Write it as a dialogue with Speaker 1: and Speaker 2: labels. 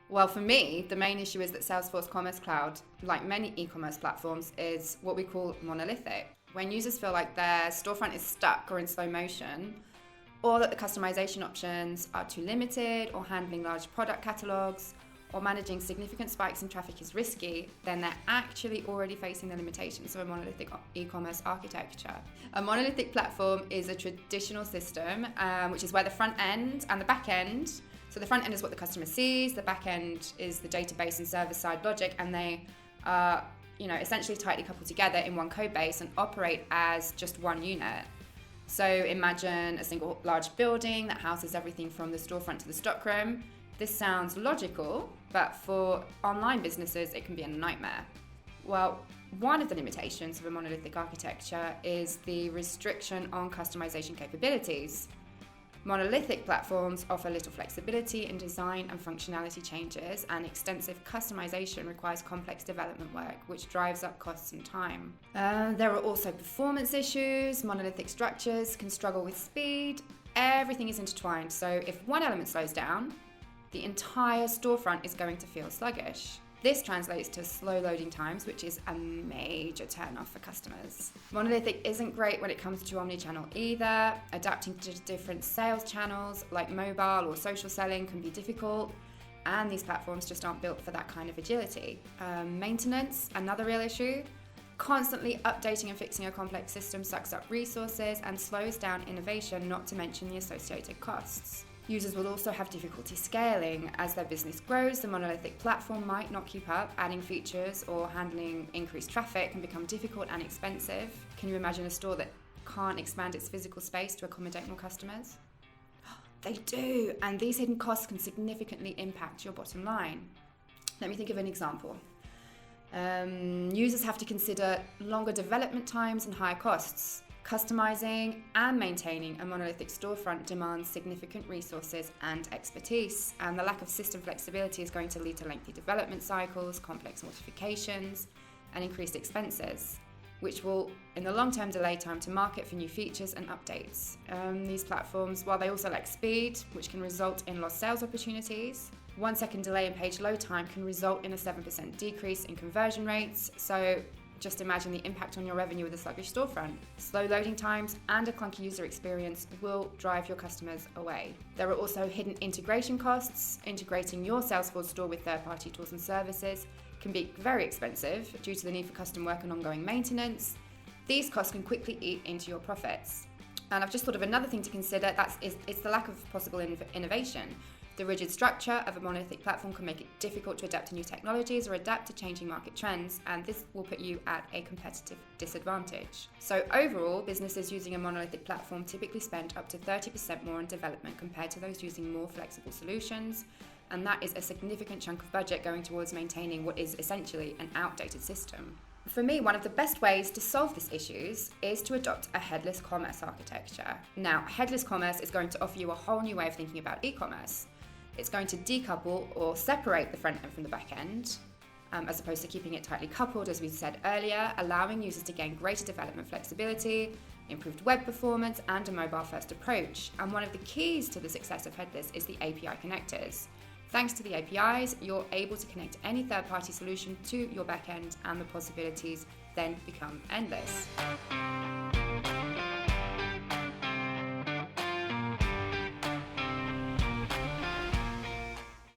Speaker 1: Well, for me, the main issue is that Salesforce Commerce Cloud, like many e-commerce platforms, is what we call monolithic. When users feel like their storefront is stuck or in slow motion, or that the customization options are too limited, or handling large product catalogs, or managing significant spikes in traffic is risky, then they're actually already facing the limitations of a monolithic e-commerce architecture. A monolithic platform is a traditional system, which is where the front end and the back end, so the front end is what the customer sees, the back end is the database and server-side logic, and they are essentially tightly coupled together in one code base and operate as just one unit. So imagine a single large building that houses everything from the storefront to the stockroom. This sounds logical, but for online businesses, it can be a nightmare. Well, one of the limitations of a monolithic architecture is the restriction on customization capabilities. Monolithic platforms offer little flexibility in design and functionality changes, and extensive customization requires complex development work, which drives up costs and time. There are also performance issues. Monolithic structures can struggle with speed. Everything is intertwined, so if one element slows down, the entire storefront is going to feel sluggish. This translates to slow loading times, which is a major turn-off for customers. Monolithic isn't great when it comes to omnichannel either. Adapting to different sales channels like mobile or social selling can be difficult, and these platforms just aren't built for that kind of agility. Maintenance, another real issue. Constantly updating and fixing a complex system sucks up resources and slows down innovation, not to mention the associated costs. Users will also have difficulty scaling. As their business grows, the monolithic platform might not keep up. Adding features or handling increased traffic can become difficult and expensive. Can you imagine a store that can't expand its physical space to accommodate more customers? They do, and these hidden costs can significantly impact your bottom line. Let me think of an example. Users have to consider longer development times and higher costs. Customizing and maintaining a monolithic storefront demands significant resources and expertise, and the lack of system flexibility is going to lead to lengthy development cycles, complex modifications, and increased expenses, which will, in the long term, delay time to market for new features and updates. These platforms, while they also lack speed, which can result in lost sales opportunities, 1 second delay in page load time can result in a 7% decrease in conversion rates. So just imagine the impact on your revenue with a sluggish storefront. Slow loading times and a clunky user experience will drive your customers away. There are also hidden integration costs. Integrating your Salesforce store with third-party tools and services can be very expensive due to the need for custom work and ongoing maintenance. These costs can quickly eat into your profits. And I've just thought of another thing to consider, it's the lack of possible innovation. The rigid structure of a monolithic platform can make it difficult to adapt to new technologies or adapt to changing market trends, and this will put you at a competitive disadvantage. So overall, businesses using a monolithic platform typically spend up to 30% more on development compared to those using more flexible solutions, and that is a significant chunk of budget going towards maintaining what is essentially an outdated system. For me, one of the best ways to solve these issues is to adopt a headless commerce architecture. Now, headless commerce is going to offer you a whole new way of thinking about e-commerce. It's going to decouple or separate the front end from the back end, as opposed to keeping it tightly coupled, as we said earlier, allowing users to gain greater development flexibility, improved web performance, and a mobile-first approach. And one of the keys to the success of headless is the API connectors. Thanks to the APIs, you're able to connect any third-party solution to your back end, and the possibilities then become endless.